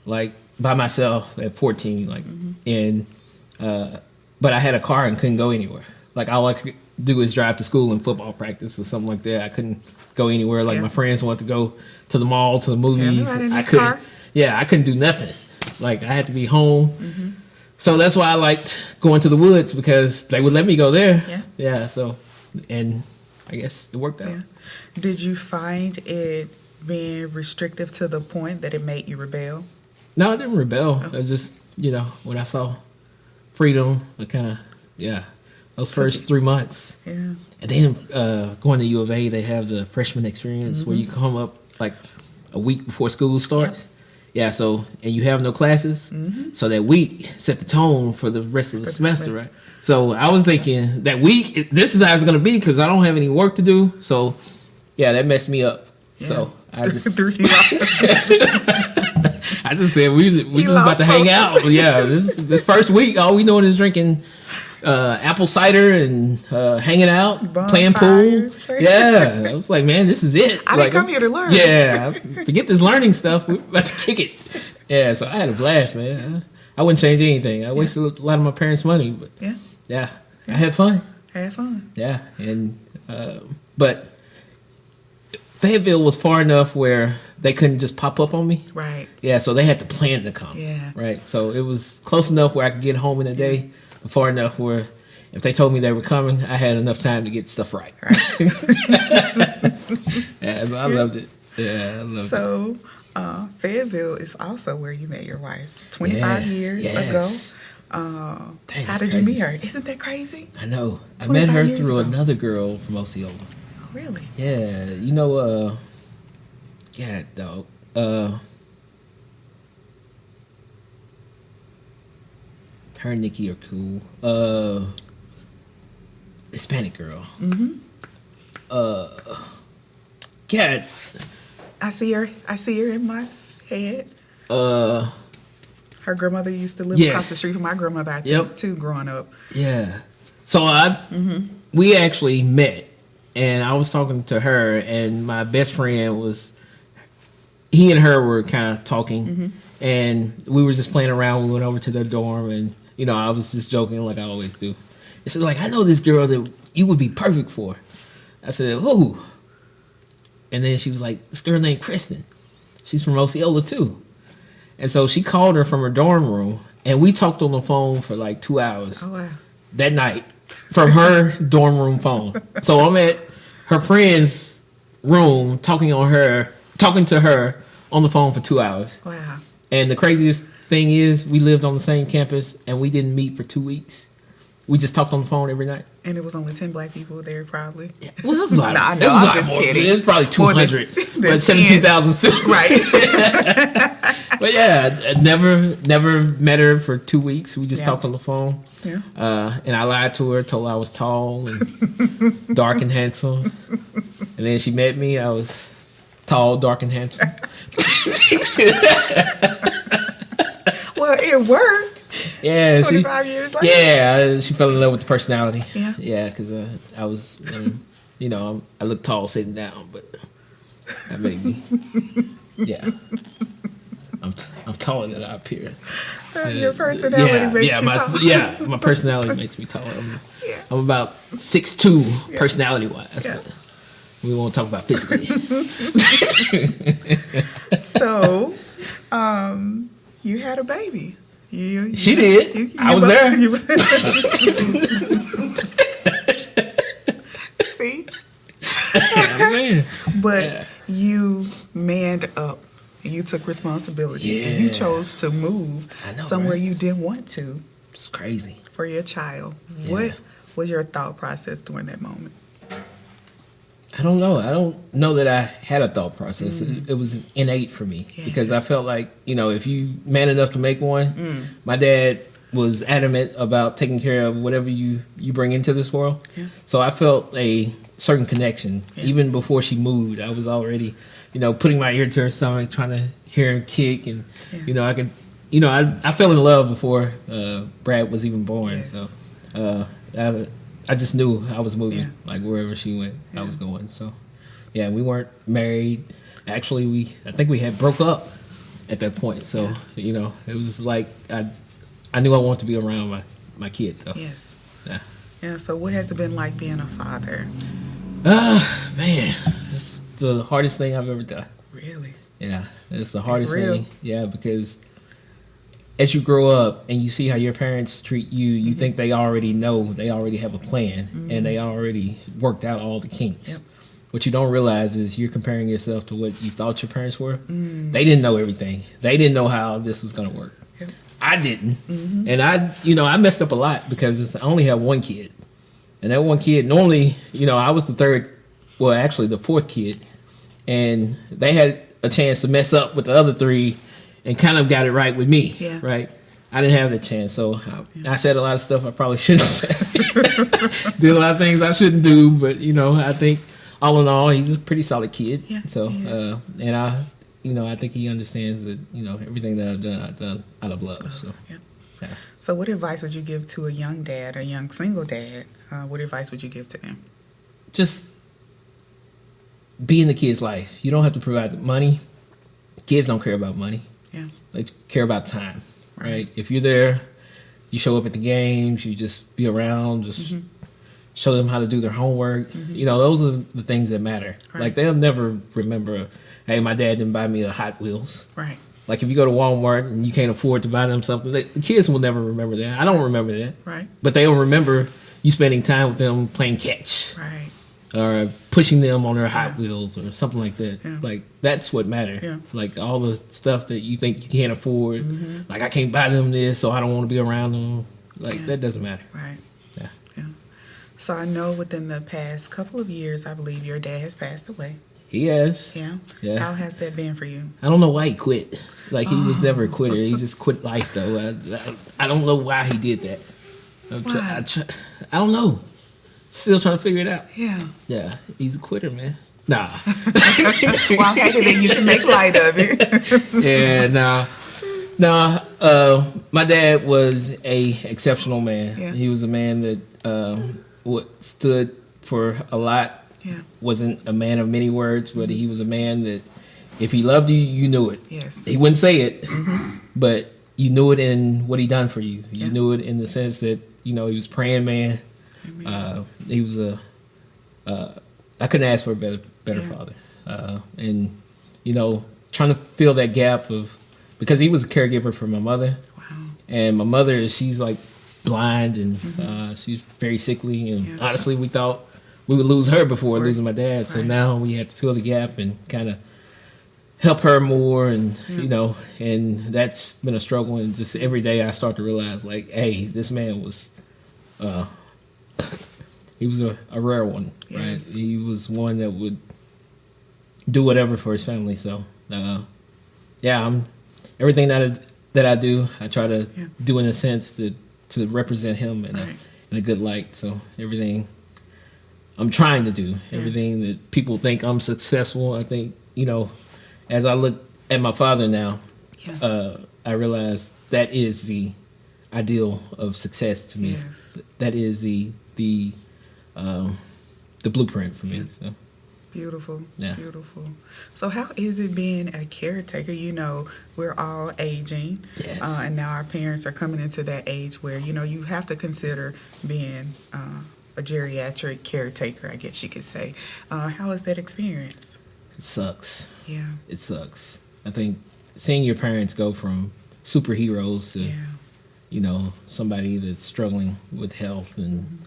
like by myself at 14, like and but I had a car and couldn't go anywhere. Like all I could do is drive to school and football practice or something like that. I couldn't go anywhere. Like Yeah. my friends wanted to go to the mall, to the movies. Everybody in I this couldn't. car? Yeah, I couldn't do nothing. Like I had to be home. So that's why I liked going to the woods because they would let me go there. Yeah. Yeah. So, and I guess it worked out. Yeah. Did you find it being restrictive to the point that it made you rebel? No, I didn't rebel. It was just, you know, when I saw freedom, I kind of, yeah, those first 3 months. Yeah. And then going to U of A, they have the freshman experience where you come up like a week before school starts. Yeah, so, and you have no classes. So that week set the tone for the rest of the semester, right? So I was thinking that week, this is how it's going to be because I don't have any work to do. So, yeah, that messed me up. So I just... I just said we just about to hang out. Yeah, this first week, all we doing is drinking apple cider and hanging out, playing pool. Yeah, I was like, man, this is it. I didn't come here to learn. Yeah, forget this learning stuff. We're about to kick it. Yeah, so I had a blast, man. I wouldn't change anything. I wasted a lot of my parents' money, but yeah, I had fun. Had fun. Yeah, and but Fayetteville was far enough where they couldn't just pop up on me. Right. Yeah, so they had to plan to come. Yeah. Right. So it was close enough where I could get home in a day, but far enough where if they told me they were coming, I had enough time to get stuff right. Yeah, so I loved it. Yeah, I loved it. So, Fayetteville is also where you met your wife 25 years ago. Dang, How that's did you meet crazy. her? Isn't that crazy? I know. I met 25 her years through ago. another girl from Osceola. Really? Yeah, you know, yeah, dog. Her and Nikki are cool. Hispanic girl. God. I see her in my head. Her grandmother used to live Yes. across the street from my grandmother, I think, Yep. too, growing up. Yeah. So we actually met, and I was talking to her, and my best friend was he and her were kind of talking, and we were just playing around. We went over to their dorm, and I was just joking like I always do. And she's like, I know this girl that you would be perfect for. I said, who? And then she was like, this girl named Kristen. She's from Osceola too. And so she called her from her dorm room, and we talked on the phone for like 2 hours. Oh, wow. That night from her dorm room phone. So I'm at her friend's room talking to her on the phone for 2 hours. Wow. And the craziest thing is we lived on the same campus and we didn't meet for 2 weeks. We just talked on the phone every night. And it was only 10 black people there, probably. Well, it was a lot. Nah, It no, was a I'm lot just more. kidding. It was probably 200, but 17,000 students. Right. But yeah, I never met her for 2 weeks. We just Yeah. talked on the phone. Yeah. And I lied to her, told her I was tall and dark and handsome. And then she met me. I was tall, dark, and handsome. Well, it worked. Yeah, 25 years later. Yeah, she fell in love with the personality. Yeah. Yeah, because I was, I look tall sitting down, but that made me. Yeah. I'm taller than I appear. Your personality makes you tall. My personality makes me taller. Yeah. I'm about 6'2" personality-wise, Yeah. but we won't talk about physically. So, you had a baby. She did. I was there. See? I'm saying. But Yeah. you manned up. You took responsibility. And you Yeah. chose to move I know, somewhere right? you didn't want to It's crazy. for your child. Yeah. What was your thought process during that moment? I don't know. I don't know that I had a thought process. It was innate for me Yeah. because I felt like, if you man enough to make one, my dad was adamant about taking care of whatever you bring into this world. Yeah. So I felt a certain connection. Yeah. Even before she moved, I was already, putting my ear to her stomach, trying to hear her kick. And, Yeah. I could, I fell in love before Brad was even born. Yes. So I just knew I was moving, Yeah. like wherever she went, I Yeah. was going. So, yeah, we weren't married. Actually, I think we had broke up at that point. So, it was like I knew I wanted to be around my kid, though. Yes. Yeah. Yeah. So, what has it been like being a father? Man, it's the hardest thing I've ever done. Really? Yeah, it's the hardest real. thing. Yeah, because as you grow up and you see how your parents treat you, you think they already know, they already have a plan, and they already worked out all the kinks. Yep. What you don't realize is you're comparing yourself to what you thought your parents were. They didn't know everything. They didn't know how this was going to work. Yep. I didn't. And I messed up a lot because I only have one kid. And that one kid, normally, I was the fourth kid. And they had a chance to mess up with the other three and kind of got it right with me, Yeah. right? I didn't have the chance, so I said a lot of stuff I probably shouldn't say. Did a lot of things I shouldn't do, but I think all in all, he's a pretty solid kid. Yeah, So, he is. and I think he understands that everything that I've done out of love. So, Yeah. yeah. So, what advice would you give to a young dad, a young single dad? What advice would you give to them? Just be in the kid's life. You don't have to provide the money. Kids don't care about money. Yeah. They care about time, right? If you're there, you show up at the games, you just be around, just show them how to do their homework. Those are the things that matter. Right. Like, they'll never remember, hey, my dad didn't buy me a Hot Wheels. Right. Like, if you go to Walmart and you can't afford to buy them something, the kids will never remember that. I don't remember that. Right. But they'll remember you spending time with them playing catch. Right. Or pushing them on their Hot Wheels or something like that. Yeah. Like, that's what matters. Yeah. Like, all the stuff that you think you can't afford. Like, I can't buy them this, so I don't want to be around them. Like, Yeah. that doesn't matter. Right. Yeah. Yeah. So, I know within the past couple of years, I believe your dad has passed away. He has. Yeah. Yeah. How has that been for you? I don't know why he quit. Like, he was never a quitter. He just quit life, though. I don't know why he did that. Why? I don't know. Still trying to figure it out. Yeah. Yeah. He's a quitter, man. Nah. Well, I'm happy that you can make light of it. Yeah, nah. My dad was a exceptional man. Yeah. He was a man that stood for a lot. Yeah. Wasn't a man of many words, but he was a man that if he loved you, you knew it. Yes. He wouldn't say it, but you knew it in what he done for you. You Yeah. knew it in the sense that, you know, he was praying man. He was I couldn't ask for a better father. And, you know, trying to fill that gap of, because he was a caregiver for my mother. Wow. And my mother, she's like blind and she's very sickly. And honestly, we thought we would lose her before losing my dad. So now we had to fill the gap and kind of help her more. And, you know, and that's been a struggle. And just every day I start to realize, like, hey, this man was, he was a rare one, right? Yes. He was one that would do whatever for his family. So, yeah, everything that I do, I try to do in a sense to represent him in a good light. So everything I'm trying to do, everything that people think I'm successful, I think, you know, as I look at my father now, I realize that is the ideal of success to me. Yes. That is the blueprint for me. So. Beautiful. Yeah. Beautiful. So how is it being a caretaker? You know, we're all aging. Yes. And now our parents are coming into that age where, you know, you have to consider being a geriatric caretaker, I guess you could say. How is that experience? It sucks. Yeah. It sucks. I think seeing your parents go from superheroes to, you know, somebody that's struggling with health, and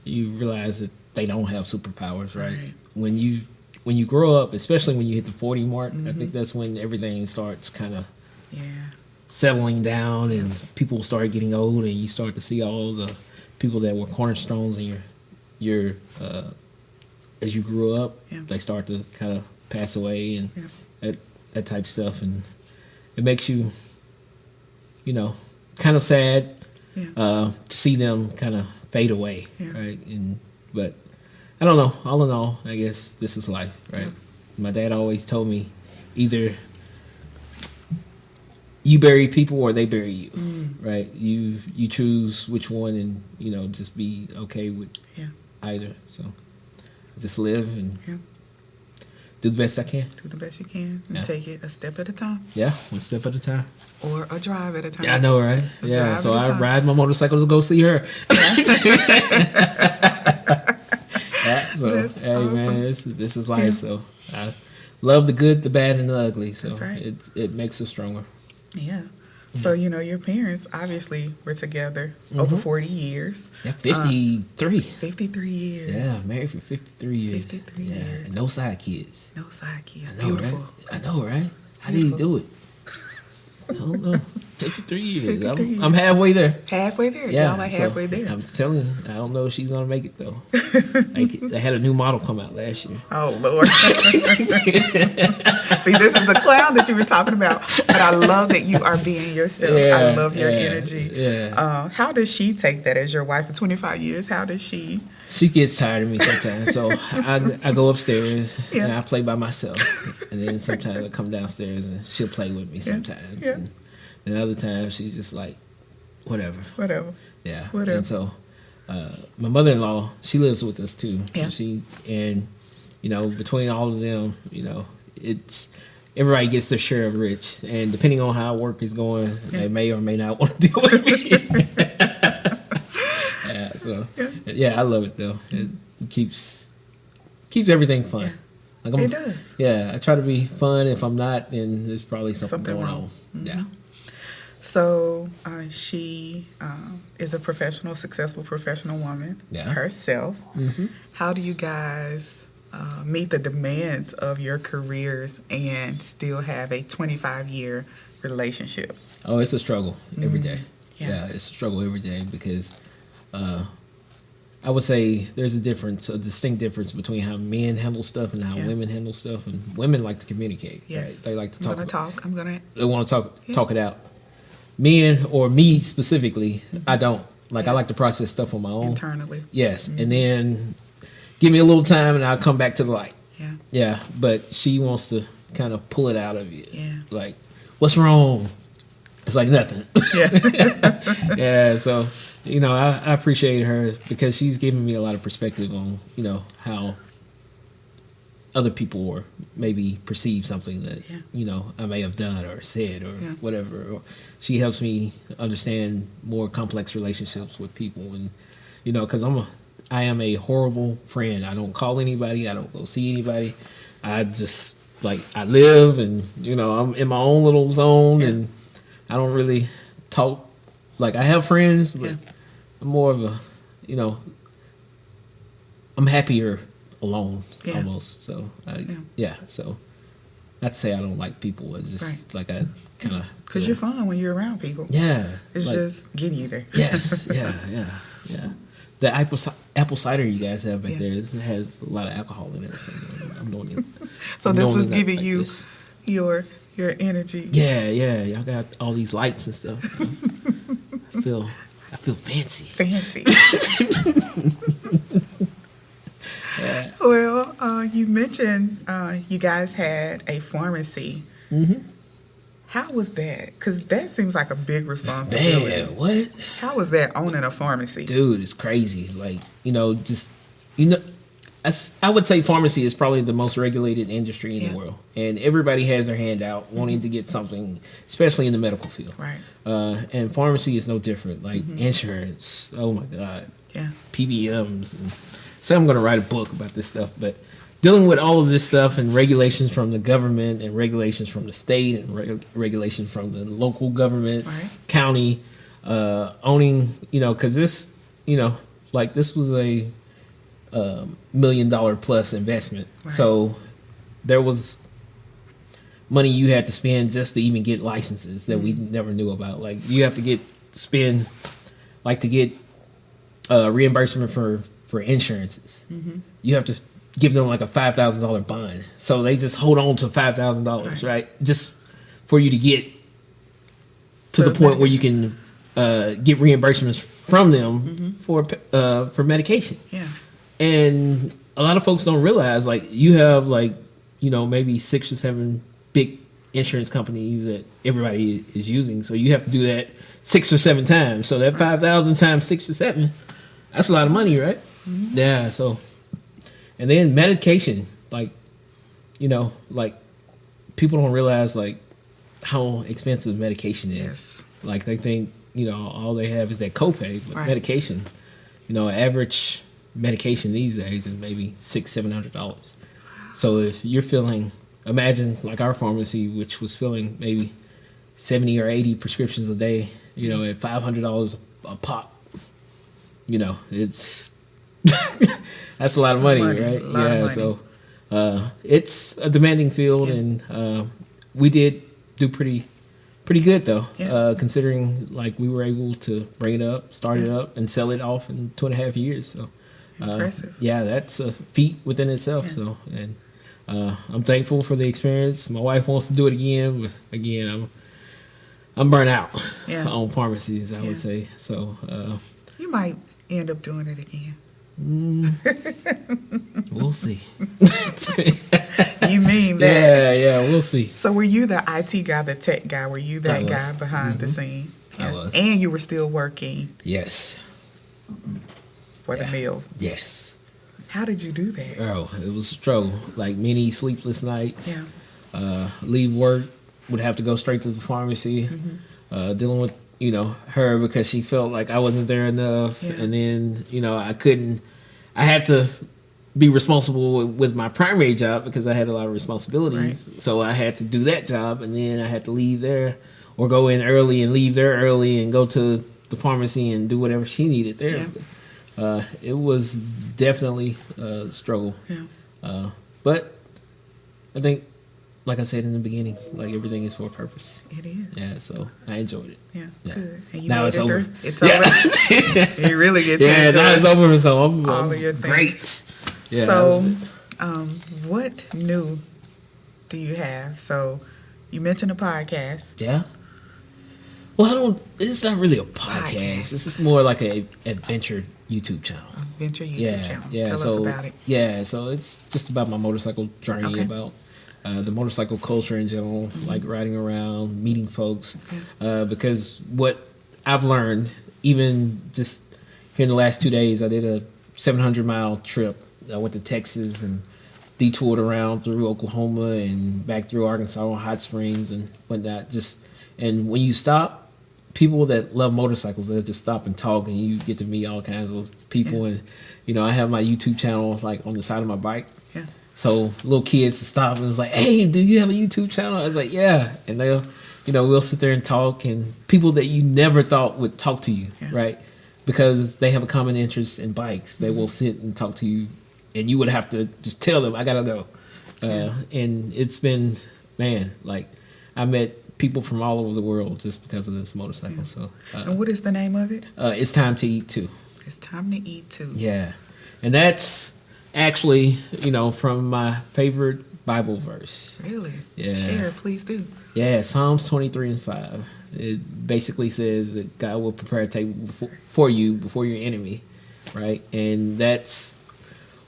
you realize that they don't have superpowers, right? When you grow up, especially when you hit the 40 mark, I think that's when everything starts kind of settling down, and people start getting old, and you start to see all the people that were cornerstones in your as you grew up, they start to kind of pass away, and that type of stuff, and it makes you, you know, kind of sad to see them kind of fade away, right? But I don't know. All in all, I guess this is life, right? My dad always told me, either you bury people or they bury you, right? You choose which one, and, you know, just be okay with either. So just live and do the best I can. Do the best you can and take it a step at a time. Yeah, one step at a time. Or a drive at a time. Yeah, I know, right? Yeah, so I ride my motorcycle to go see her. So, That's hey, awesome. man, this is life. So I love the good, the bad, and the ugly. So That's right. it makes us stronger. Yeah. So, you know, your parents obviously were together over 40 years. Yeah, 53. 53 years. Yeah, married for 53 years. 53 yeah, years. and no side kids. No side kids. I know, Beautiful. right? I know, right? How did he do it? I don't know. 53 years. 53 years. I'm halfway there. Halfway there. Yeah, Y'all are so halfway there. I'm telling you, I don't know if she's gonna make it though. They had a new model come out last year. Oh, Lord. See, this is the clown that you were talking about. But I love that you are being yourself. I love your energy. Yeah. How does she take that as your wife for 25 years? How does she? She gets tired of me sometimes, so I go upstairs and I play by myself, and then sometimes I come downstairs and she'll play with me sometimes. Yeah. And other times she's just like, whatever. Yeah. Whatever. And so my mother-in-law, she lives with us too. Yeah. And you know, between all of them, you know, it's everybody gets their share of rich, and depending on how work is going, they may or may not want to deal with me. So I love it though. It keeps everything fun. Like It does. Yeah, I try to be fun. If I'm not, then there's probably something going wrong. on. Yeah. So she is a successful professional woman herself. How do you guys meet the demands of your careers and still have a 25-year relationship? Oh, it's a struggle every day. Yeah. It's a struggle every day because I would say there's a distinct difference between how men handle stuff and how women handle stuff. And women like to communicate. Yes. Right? They like to talk. They want to talk it out. Men, or me specifically, I don't. Like, I like to process stuff on my own. Internally. Yes. And then give me a little time and I'll come back to the light. Yeah. Yeah. But she wants to kind of pull it out of you. Yeah. Like, what's wrong? It's like nothing. Yeah. Yeah. So, you know, I appreciate her because she's given me a lot of perspective on, you know, how other people or maybe perceive something that Yeah. I may have done or said or Yeah. whatever. Or she helps me understand more complex relationships with people, and because I am a horrible friend. I don't call anybody. I don't go see anybody. I just I live, and I'm in my own little zone, and I don't really talk. I have friends, but I'm more of a I'm happier alone almost. So so not to say I don't like people. It's just I kind of Because you're fun when you're around people. Yeah, It's just get either. yes, yeah. The apple cider you guys have back there has a lot of alcohol in it or something. I'm doing it. So I'm this normally was not giving like you this. your energy. Yeah. Y'all got all these lights and stuff. I feel fancy. Fancy. Well, you mentioned you guys had a pharmacy. Mm-hmm. How was that? Because that seems like a big responsibility. Man, what? How was that owning a pharmacy? Dude, it's crazy. I would say pharmacy is probably the most regulated industry in the world, and everybody has their hand out wanting to get something, especially in the medical field. Right. And pharmacy is no different. Insurance. Oh my God. Yeah. PBMs. And so I'm going to write a book about this stuff, but dealing with all of this stuff and regulations from the government and regulations from the state and regulations from the local government, county, owning, because this, this was a $1 million plus investment. Right. So there was money you had to spend just to even get licenses that we never knew about. You have to spend to get reimbursement for insurances. Mm-hmm. You have to give them a $5,000 bond. So they just hold on to $5,000, right? Just for you to get to the point where you can get reimbursements from them for medication. Yeah. And a lot of folks don't realize you have maybe 6 or 7 big insurance companies that everybody is using. So you have to do that 6 or 7 times. So that 5,000 times 6 or 7, that's a lot of money, right? Mm-hmm. Yeah. So, and then medication, people don't realize how expensive medication is. Yes. They think all they have is that copay, but medication, average medication these days is maybe $600-$700. So if you're filling, imagine our pharmacy, which was filling maybe 70 or 80 prescriptions a day, at $500 a pop, it's that's a lot of money, right? Yeah. So it's a demanding field, and we did do pretty good though, considering we were able to bring it up, start it up, and sell it off in 2.5 years. So impressive. That's a feat within itself. So, and I'm thankful for the experience. My wife wants to do it again, but again, I'm burnt out on pharmacies, I would say. So you might end up doing it again. We'll see. You mean that? Yeah, we'll see. So were you the IT guy, the tech guy? Were you that guy behind the scene? I was. And you were still working Yes. for the mill. Yes. How did you do that? Oh, it was a struggle. Many sleepless nights. Yeah. Leave work, would have to go straight to the pharmacy, dealing with her because she felt like I wasn't there enough, and then I had to be responsible with my primary job because I had a lot of responsibilities. So I had to do that job, and then I had to leave there or go in early and leave there early and go to the pharmacy and do whatever she needed there. It was definitely a struggle. But I think, like I said in the beginning, everything is for a purpose. It is. Yeah, so I enjoyed it. Yeah, good. And you now made it's it over. through? It's over. You really get to enjoy now it's over, so I'm all of your great. Yeah, so, what new do you have? So, you mentioned a podcast. Yeah. Well, it's not really a podcast. This is more like a adventure YouTube channel. Adventure YouTube channel. Yeah, Tell us about it. Yeah, so it's just about my motorcycle journey, about the motorcycle culture in general, riding around, meeting folks. Because what I've learned, even just here in the last 2 days, I did a 700-mile trip. I went to Texas and detoured around through Oklahoma and back through Arkansas on hot springs and whatnot. And when you stop, people that love motorcycles, they'll just stop and talk, and you get to meet all kinds of people. And I have my YouTube channel like on the side of my bike. Yeah. So little kids stop and it's like, hey, do you have a YouTube channel? I was like, yeah. And they'll, we'll sit there and talk, and people that you never thought would talk to you, right? Because they have a common interest in bikes. They will sit and talk to you, and you would have to just tell them, I gotta go. And it's been, man, like I met people from all over the world just because of this motorcycle. So, and what is the name of it? It's Time to Eat Too. It's Time to Eat Too. Yeah. And that's actually, from my favorite Bible verse. Really? Yeah. Share, please do. Yeah, Psalms 23:5. It basically says that God will prepare a table for you before your enemy, right? And that's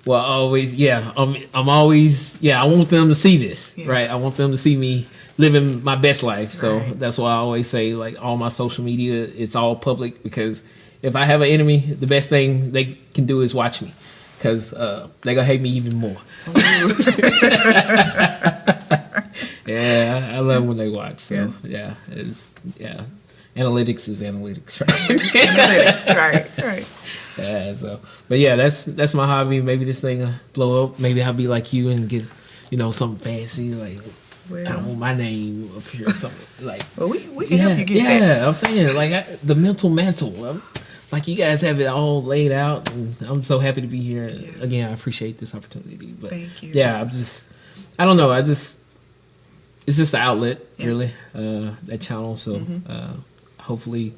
well, always, I'm always, I want them to see this, right? I want them to see me living my best life. So that's why I always say, like, all my social media, it's all public, because if I have an enemy, the best thing they can do is watch me, because they're going to hate me even more. Yeah, I love when they watch. So, analytics is analytics, right? Analytics, right. Yeah, so, but yeah, that's my hobby. Maybe this thing will blow up. Maybe I'll be like you and get, something fancy, like, I want my name up here or something. Like, well, we can help you get that. Yeah, I'm saying, like, the mental mantle. Like, you guys have it all laid out, and I'm so happy to be here. Yes. Again, I appreciate this opportunity. But thank you. Yeah, I don't know. It's just an outlet, really, that channel. So hopefully,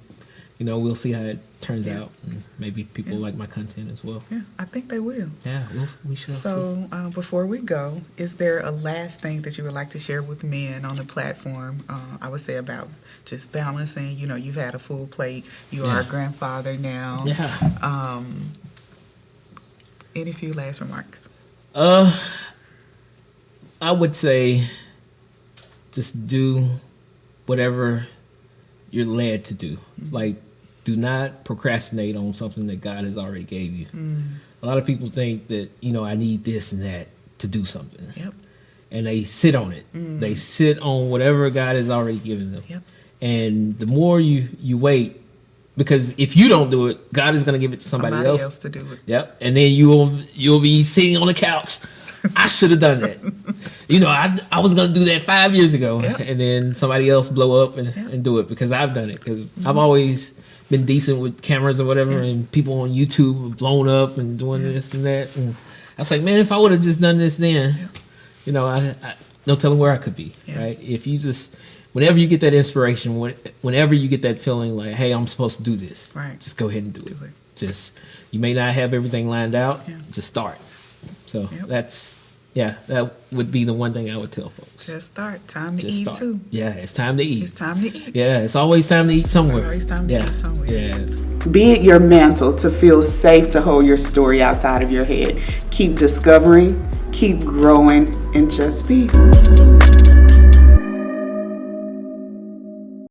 we'll see how it turns out, and maybe people like my content as well. Yeah, I think they will. Yeah, we shall see. So before we go, is there a last thing that you would like to share with men on the platform? I would say about just balancing. You've had a full plate. You are a grandfather now. Yeah. Any few last remarks? I would say just do whatever you're led to do. Like, do not procrastinate on something that God has already gave you. A lot of people think that, I need this and that to do something. Yep. And they sit on it. They sit on whatever God has already given them. Yep. And the more you wait, because if you don't do it, God is going to give it to somebody else to do it. Yep. And then you'll be sitting on the couch. I should have done that. I was going to do that 5 years ago. Yep. And then somebody else blow up and do it, because I've done it. Because I've always been decent with cameras or whatever, and people on YouTube have blown up and doing this and that. And I was like, man, if I would have just done this then, I no telling where I could be, right? If you just, whenever you get that inspiration, whenever you get that feeling like, hey, I'm supposed to do this, just go ahead and do it. Just, you may not have everything lined out, just start. So that would be the one thing I would tell folks. Just start. Time to eat too. Yeah, it's time to eat. It's time to eat. Yeah, it's always time to eat somewhere. It's always time to eat somewhere. Yeah. Be it your mantle to feel safe to hold your story outside of your head. Keep discovering, keep growing, and just be.